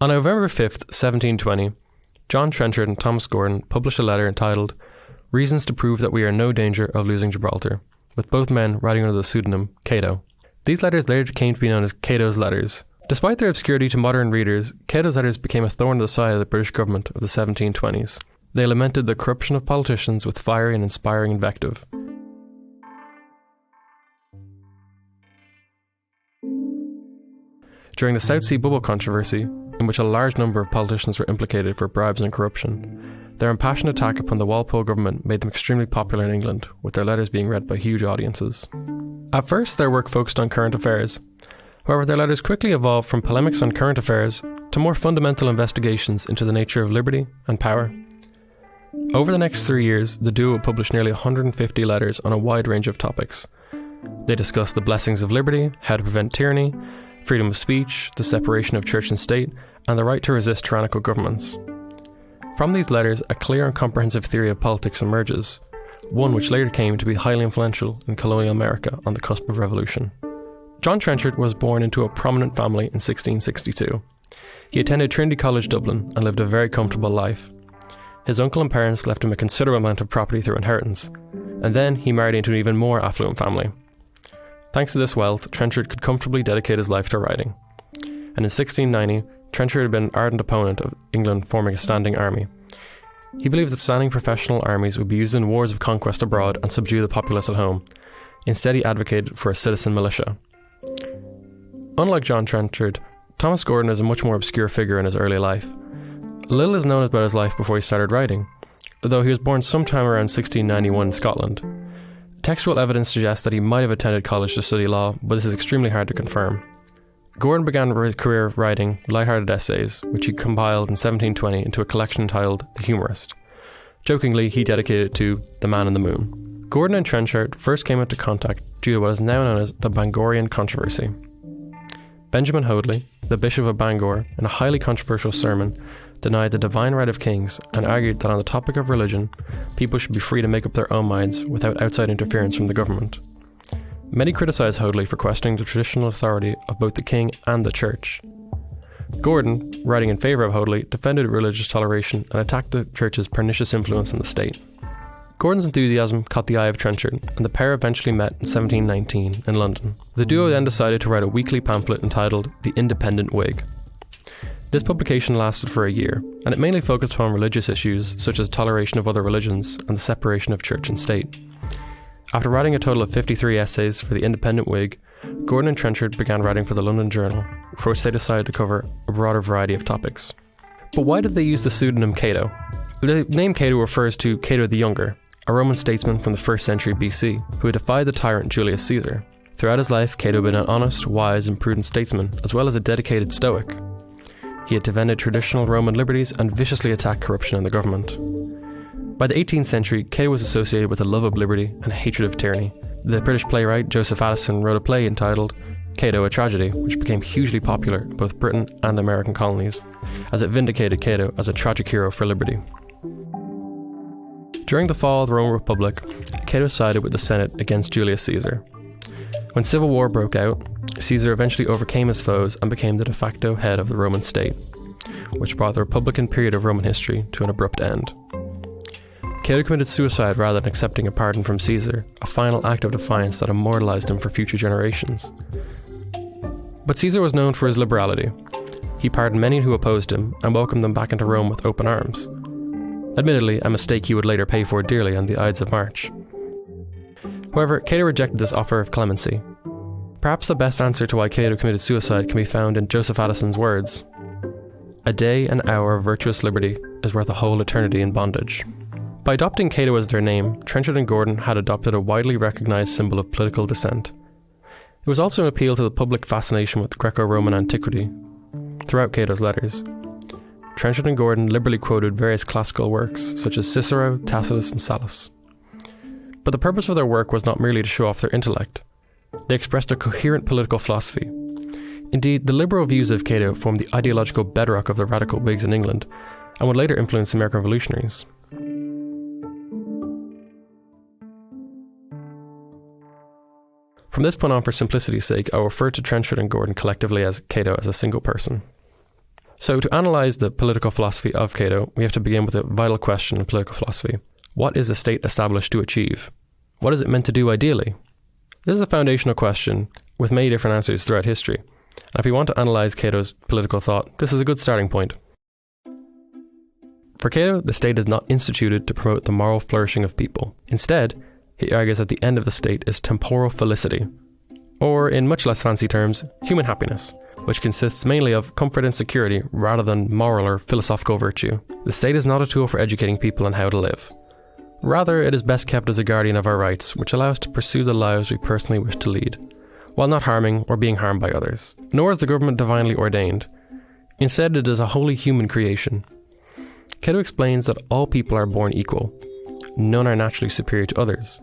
On November 5th, 1720, John Trenchard and Thomas Gordon published a letter entitled Reasons to Prove that We Are in No Danger of Losing Gibraltar, with both men writing under the pseudonym Cato. These letters later came to be known as Cato's Letters. Despite their obscurity to modern readers, Cato's letters became a thorn in the side of the British government of the 1720s. They lamented the corruption of politicians with fiery and inspiring invective. During the South Sea Bubble controversy, in which a large number of politicians were implicated for bribes and corruption, their impassioned attack upon the Walpole government made them extremely popular in England, with their letters being read by huge audiences. At first, their work focused on current affairs. However, their letters quickly evolved from polemics on current affairs to more fundamental investigations into the nature of liberty and power. Over the next 3 years, the duo would publish nearly 150 letters on a wide range of topics. They discussed the blessings of liberty, how to prevent tyranny, freedom of speech, the separation of church and state, and the right to resist tyrannical governments. From these letters, a clear and comprehensive theory of politics emerges, one which later came to be highly influential in colonial America on the cusp of revolution. John Trenchard was born into a prominent family in 1662. He attended Trinity College Dublin and lived a very comfortable life. His uncle and parents left him a considerable amount of property through inheritance, and then he married into an even more affluent family. Thanks to this wealth, Trenchard could comfortably dedicate his life to writing. And in 1690, Trenchard had been an ardent opponent of England forming a standing army. He believed that standing professional armies would be used in wars of conquest abroad and subdue the populace at home. Instead, he advocated for a citizen militia. Unlike John Trenchard, Thomas Gordon is a much more obscure figure in his early life. Little is known about his life before he started writing, though he was born sometime around 1691 in Scotland. Textual evidence suggests that he might have attended college to study law, but this is extremely hard to confirm. Gordon began his career writing light-hearted essays, which he compiled in 1720 into a collection entitled The Humorist. Jokingly, he dedicated it to The Man in the Moon. Gordon and Trenchard first came into contact due to what is now known as the Bangorian controversy. Benjamin Hoadley, the Bishop of Bangor, in a highly controversial sermon, denied the divine right of kings and argued that on the topic of religion, people should be free to make up their own minds without outside interference from the government. Many criticised Hoadley for questioning the traditional authority of both the king and the church. Gordon, writing in favour of Hoadley, defended religious toleration and attacked the church's pernicious influence in the state. Gordon's enthusiasm caught the eye of Trenchard, and the pair eventually met in 1719 in London. The duo then decided to write a weekly pamphlet entitled The Independent Whig. This publication lasted for a year, and it mainly focused on religious issues such as toleration of other religions and the separation of church and state. After writing a total of 53 essays for the Independent Whig, Gordon and Trenchard began writing for the London Journal, for which they decided to cover a broader variety of topics. But why did they use the pseudonym Cato? The name Cato refers to Cato the Younger, a Roman statesman from the 1st century BC, who had defied the tyrant Julius Caesar. Throughout his life, Cato had been an honest, wise, and prudent statesman, as well as a dedicated Stoic. He had defended traditional Roman liberties and viciously attacked corruption in the government. By the 18th century, Cato was associated with a love of liberty and a hatred of tyranny. The British playwright Joseph Addison wrote a play entitled Cato, a Tragedy, which became hugely popular in both Britain and the American colonies, as it vindicated Cato as a tragic hero for liberty. During the fall of the Roman Republic, Cato sided with the Senate against Julius Caesar. When civil war broke out, Caesar eventually overcame his foes and became the de facto head of the Roman state, which brought the Republican period of Roman history to an abrupt end. Cato committed suicide rather than accepting a pardon from Caesar, a final act of defiance that immortalized him for future generations. But Caesar was known for his liberality. He pardoned many who opposed him and welcomed them back into Rome with open arms. Admittedly, a mistake he would later pay for dearly on the Ides of March. However, Cato rejected this offer of clemency. Perhaps the best answer to why Cato committed suicide can be found in Joseph Addison's words: "A day and hour of virtuous liberty is worth a whole eternity in bondage." By adopting Cato as their name, Trenchard and Gordon had adopted a widely recognised symbol of political dissent. It was also an appeal to the public fascination with Greco-Roman antiquity. Throughout Cato's letters, Trenchard and Gordon liberally quoted various classical works such as Cicero, Tacitus, and Sallust. But the purpose of their work was not merely to show off their intellect. They expressed a coherent political philosophy. Indeed, the liberal views of Cato formed the ideological bedrock of the radical Whigs in England, and would later influence the American revolutionaries. From this point on, for simplicity's sake, I will refer to Trenchard and Gordon collectively as Cato as a single person. So to analyse the political philosophy of Cato, we have to begin with a vital question in political philosophy. What is a state established to achieve? What is it meant to do ideally? This is a foundational question with many different answers throughout history. And if we want to analyse Cato's political thought, this is a good starting point. For Cato, the state is not instituted to promote the moral flourishing of people. Instead, he argues that the end of the state is temporal felicity, or in much less fancy terms, human happiness, which consists mainly of comfort and security rather than moral or philosophical virtue. The state is not a tool for educating people on how to live. Rather, it is best kept as a guardian of our rights, which allow us to pursue the lives we personally wish to lead, while not harming or being harmed by others. Nor is the government divinely ordained. Instead, it is a wholly human creation. Cato explains that all people are born equal. None are naturally superior to others.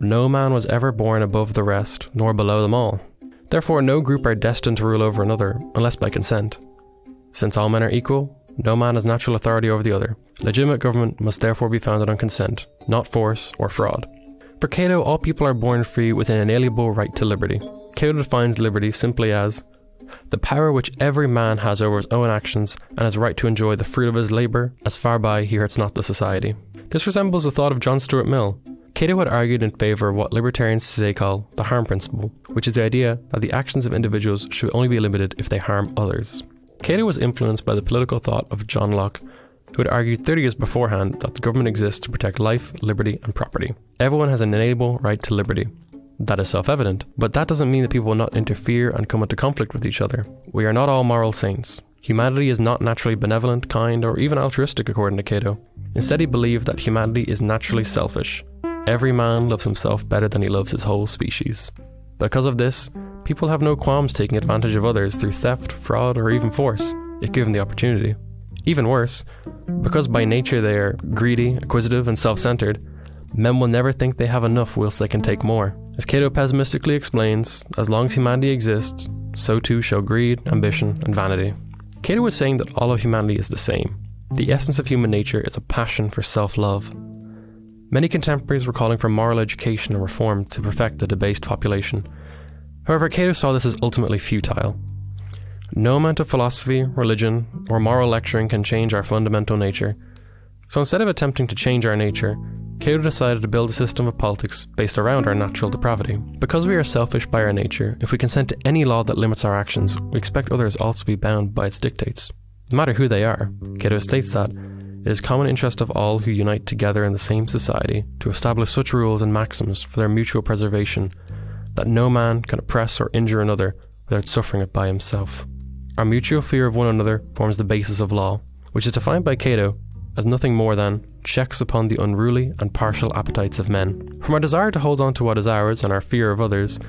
No man was ever born above the rest, nor below them all. Therefore, no group are destined to rule over another, unless by consent. Since all men are equal, no man has natural authority over the other. Legitimate government must therefore be founded on consent, not force or fraud. For Cato, all people are born free with an inalienable right to liberty. Cato defines liberty simply as the power which every man has over his own actions and his right to enjoy the fruit of his labour, as far by he hurts not the society. This resembles the thought of John Stuart Mill. Cato had argued in favour of what libertarians today call the harm principle, which is the idea that the actions of individuals should only be limited if they harm others. Cato was influenced by the political thought of John Locke, who had argued 30 years beforehand that the government exists to protect life, liberty and property. Everyone has an inalienable right to liberty. That is self-evident, but that doesn't mean that people will not interfere and come into conflict with each other. We are not all moral saints. Humanity is not naturally benevolent, kind, or even altruistic according to Cato. Instead, he believed that humanity is naturally selfish. Every man loves himself better than he loves his whole species. Because of this, people have no qualms taking advantage of others through theft, fraud, or even force, if given the opportunity. Even worse, because by nature they are greedy, acquisitive, and self-centered, men will never think they have enough whilst they can take more. As Cato pessimistically explains, as long as humanity exists, so too shall greed, ambition, and vanity. Cato was saying that all of humanity is the same. The essence of human nature is a passion for self-love. Many contemporaries were calling for moral education and reform to perfect the debased population. However, Cato saw this as ultimately futile. No amount of philosophy, religion, or moral lecturing can change our fundamental nature. So instead of attempting to change our nature, Cato decided to build a system of politics based around our natural depravity. Because we are selfish by our nature, if we consent to any law that limits our actions, we expect others also to be bound by its dictates, no matter who they are. Cato states that it is common interest of all who unite together in the same society to establish such rules and maxims for their mutual preservation that no man can oppress or injure another without suffering it by himself. Our mutual fear of one another forms the basis of law, which is defined by Cato as nothing more than checks upon the unruly and partial appetites of men. From our desire to hold on to what is ours and our fear of others,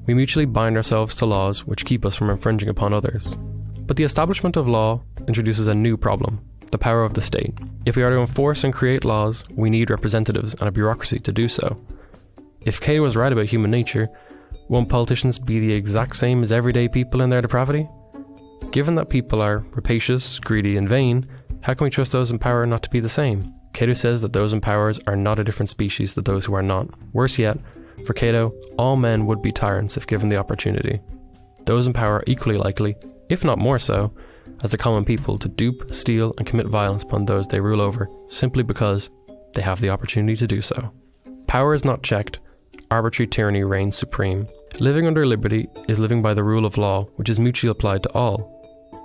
we mutually bind ourselves to laws which keep us from infringing upon others. But the establishment of law introduces a new problem: the power of the state. If we are to enforce and create laws, we need representatives and a bureaucracy to do so. If Cato was right about human nature, won't politicians be the exact same as everyday people in their depravity? Given that people are rapacious, greedy, and vain, how can we trust those in power not to be the same? Cato says that those in power are not a different species than those who are not. Worse yet, for Cato, all men would be tyrants if given the opportunity. Those in power are equally likely, if not more so, as the common people to dupe, steal, and commit violence upon those they rule over, simply because they have the opportunity to do so. Power is not checked, arbitrary tyranny reigns supreme. Living under liberty is living by the rule of law, which is mutually applied to all.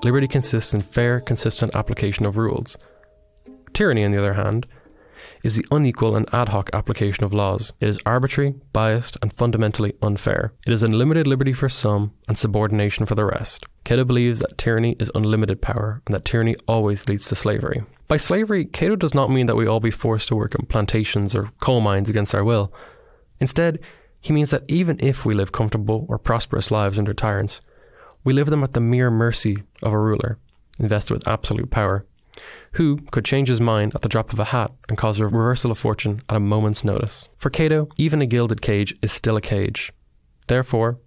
Liberty consists in fair, consistent application of rules. Tyranny, on the other hand, is the unequal and ad hoc application of laws. It is arbitrary, biased, and fundamentally unfair. It is unlimited liberty for some and subordination for the rest. Cato believes that tyranny is unlimited power and that tyranny always leads to slavery. By slavery, Cato does not mean that we all be forced to work in plantations or coal mines against our will. Instead, he means that even if we live comfortable or prosperous lives under tyrants, we live them at the mere mercy of a ruler, invested with absolute power, who could change his mind at the drop of a hat and cause a reversal of fortune at a moment's notice. For Cato, even a gilded cage is still a cage. Therefore,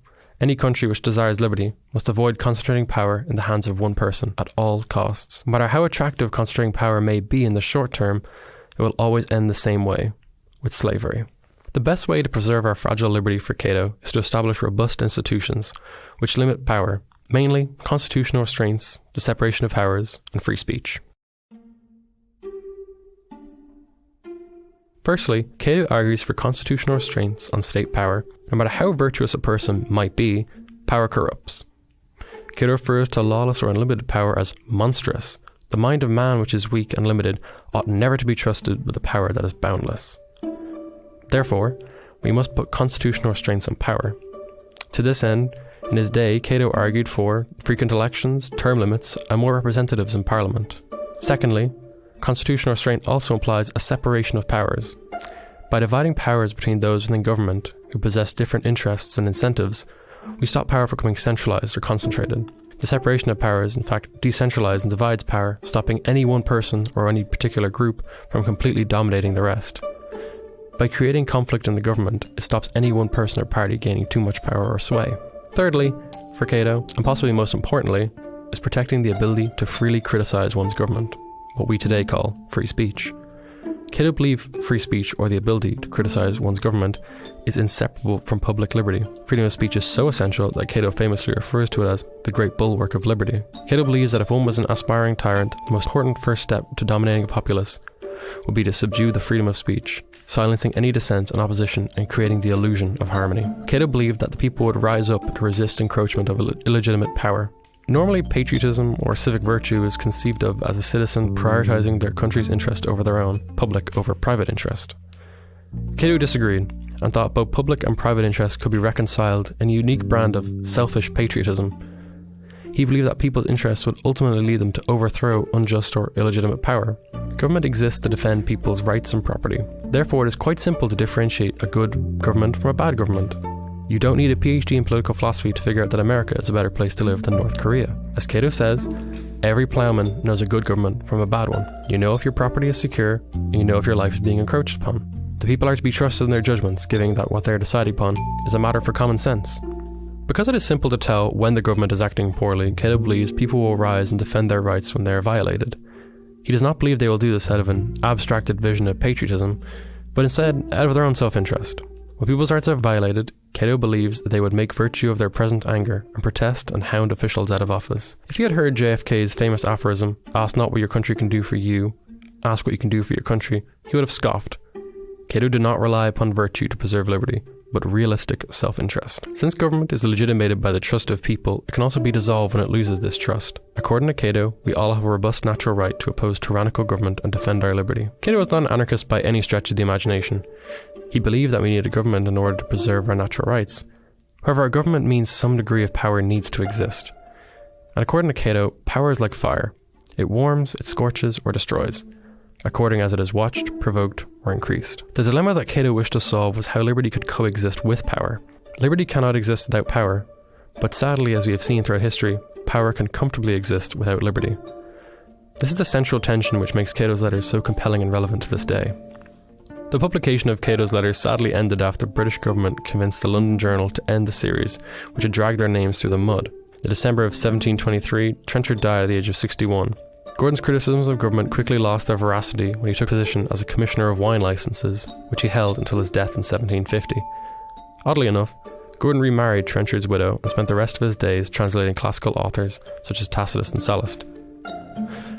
any country which desires liberty must avoid concentrating power in the hands of one person at all costs. No matter how attractive concentrating power may be in the short term, it will always end the same way, with slavery. The best way to preserve our fragile liberty for Cato is to establish robust institutions which limit power, mainly constitutional restraints, the separation of powers, and free speech. Firstly, Cato argues for constitutional restraints on state power. No matter how virtuous a person might be, power corrupts. Cato refers to lawless or unlimited power as monstrous. The mind of man, which is weak and limited, ought never to be trusted with a power that is boundless. Therefore, we must put constitutional restraints on power. To this end, in his day, Cato argued for frequent elections, term limits, and more representatives in Parliament. Secondly, constitutional restraint also implies a separation of powers. By dividing powers between those within government who possess different interests and incentives, we stop power from becoming centralized or concentrated. The separation of powers, in fact, decentralizes and divides power, stopping any one person or any particular group from completely dominating the rest. By creating conflict in the government, it stops any one person or party gaining too much power or sway. Thirdly, for Cato, and possibly most importantly, is protecting the ability to freely criticize one's government, what we today call free speech. Cato believed free speech, or the ability to criticize one's government, is inseparable from public liberty. Freedom of speech is so essential that Cato famously refers to it as the great bulwark of liberty. Cato believes that if one was an aspiring tyrant, the most important first step to dominating a populace would be to subdue the freedom of speech, silencing any dissent and opposition and creating the illusion of harmony. Cato believed that the people would rise up to resist encroachment of illegitimate power. Normally, patriotism or civic virtue is conceived of as a citizen prioritizing their country's interest over their own, public over private interest. Cato disagreed and thought both public and private interest could be reconciled in a unique brand of selfish patriotism. He believed that people's interests would ultimately lead them to overthrow unjust or illegitimate power. Government exists to defend people's rights and property. Therefore, it is quite simple to differentiate a good government from a bad government. You don't need a PhD in political philosophy to figure out that America is a better place to live than North Korea. As Cato says, every plowman knows a good government from a bad one. You know if your property is secure, and you know if your life is being encroached upon. The people are to be trusted in their judgments, given that what they are deciding upon is a matter for common sense. Because it is simple to tell when the government is acting poorly, Cato believes people will rise and defend their rights when they are violated. He does not believe they will do this out of an abstracted vision of patriotism, but instead out of their own self-interest. When people's rights are violated, Cato believes that they would make virtue of their present anger and protest and hound officials out of office. If you had heard JFK's famous aphorism, "Ask not what your country can do for you, ask what you can do for your country," he would have scoffed. Cato did not rely upon virtue to preserve liberty, but realistic self-interest. Since government is legitimated by the trust of people, it can also be dissolved when it loses this trust. According to Cato, we all have a robust natural right to oppose tyrannical government and defend our liberty. Cato was not an anarchist by any stretch of the imagination. He believed that we need a government in order to preserve our natural rights. However, a government means some degree of power needs to exist. And according to Cato, power is like fire. It warms, it scorches, or destroys, according as it is watched, provoked, or increased. The dilemma that Cato wished to solve was how liberty could coexist with power. Liberty cannot exist without power, but sadly, as we have seen throughout history, power can comfortably exist without liberty. This is the central tension which makes Cato's letters so compelling and relevant to this day. The publication of Cato's letters sadly ended after the British government convinced the London Journal to end the series, which had dragged their names through the mud. In December of 1723, Trenchard died at the age of 61. Gordon's criticisms of government quickly lost their veracity when he took position as a commissioner of wine licenses, which he held until his death in 1750. Oddly enough, Gordon remarried Trenchard's widow and spent the rest of his days translating classical authors such as Tacitus and Sallust.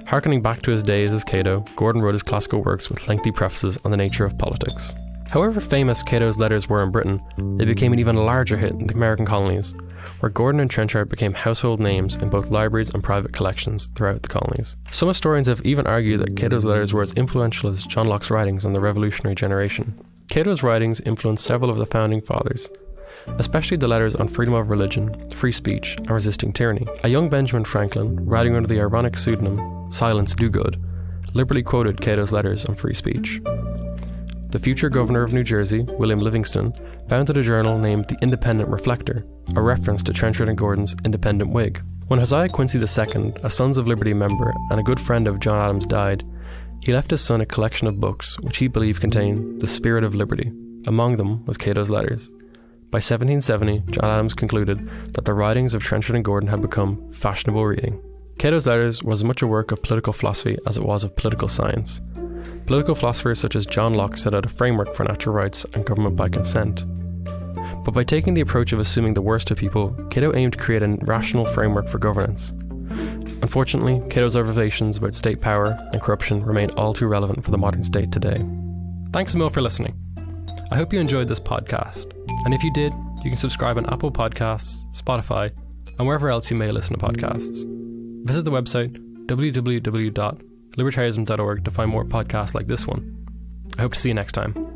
Harkening back to his days as Cato, Gordon wrote his classical works with lengthy prefaces on the nature of politics. However famous Cato's letters were in Britain, they became an even larger hit in the American colonies, where Gordon and Trenchard became household names in both libraries and private collections throughout the colonies. Some historians have even argued that Cato's letters were as influential as John Locke's writings on the revolutionary generation. Cato's writings influenced several of the founding fathers, especially the letters on freedom of religion, free speech, and resisting tyranny. A young Benjamin Franklin, writing under the ironic pseudonym Silence Do Good, liberally quoted Cato's letters on free speech. The future governor of New Jersey, William Livingston, founded a journal named The Independent Reflector, a reference to Trenchard and Gordon's Independent Whig. When Josiah Quincy II, a Sons of Liberty member and a good friend of John Adams, died, he left his son a collection of books which he believed contained the spirit of liberty. Among them was Cato's letters. By 1770, John Adams concluded that the writings of Trenchard and Gordon had become fashionable reading. Cato's letters was as much a work of political philosophy as it was of political science. Political philosophers such as John Locke set out a framework for natural rights and government by consent. But by taking the approach of assuming the worst of people, Cato aimed to create a rational framework for governance. Unfortunately, Cato's observations about state power and corruption remain all too relevant for the modern state today. Thanks a mil for listening. I hope you enjoyed this podcast, and if you did, you can subscribe on Apple Podcasts, Spotify, and wherever else you may listen to podcasts. Visit the website www.libertarianism.org to find more podcasts like this one. I hope to see you next time.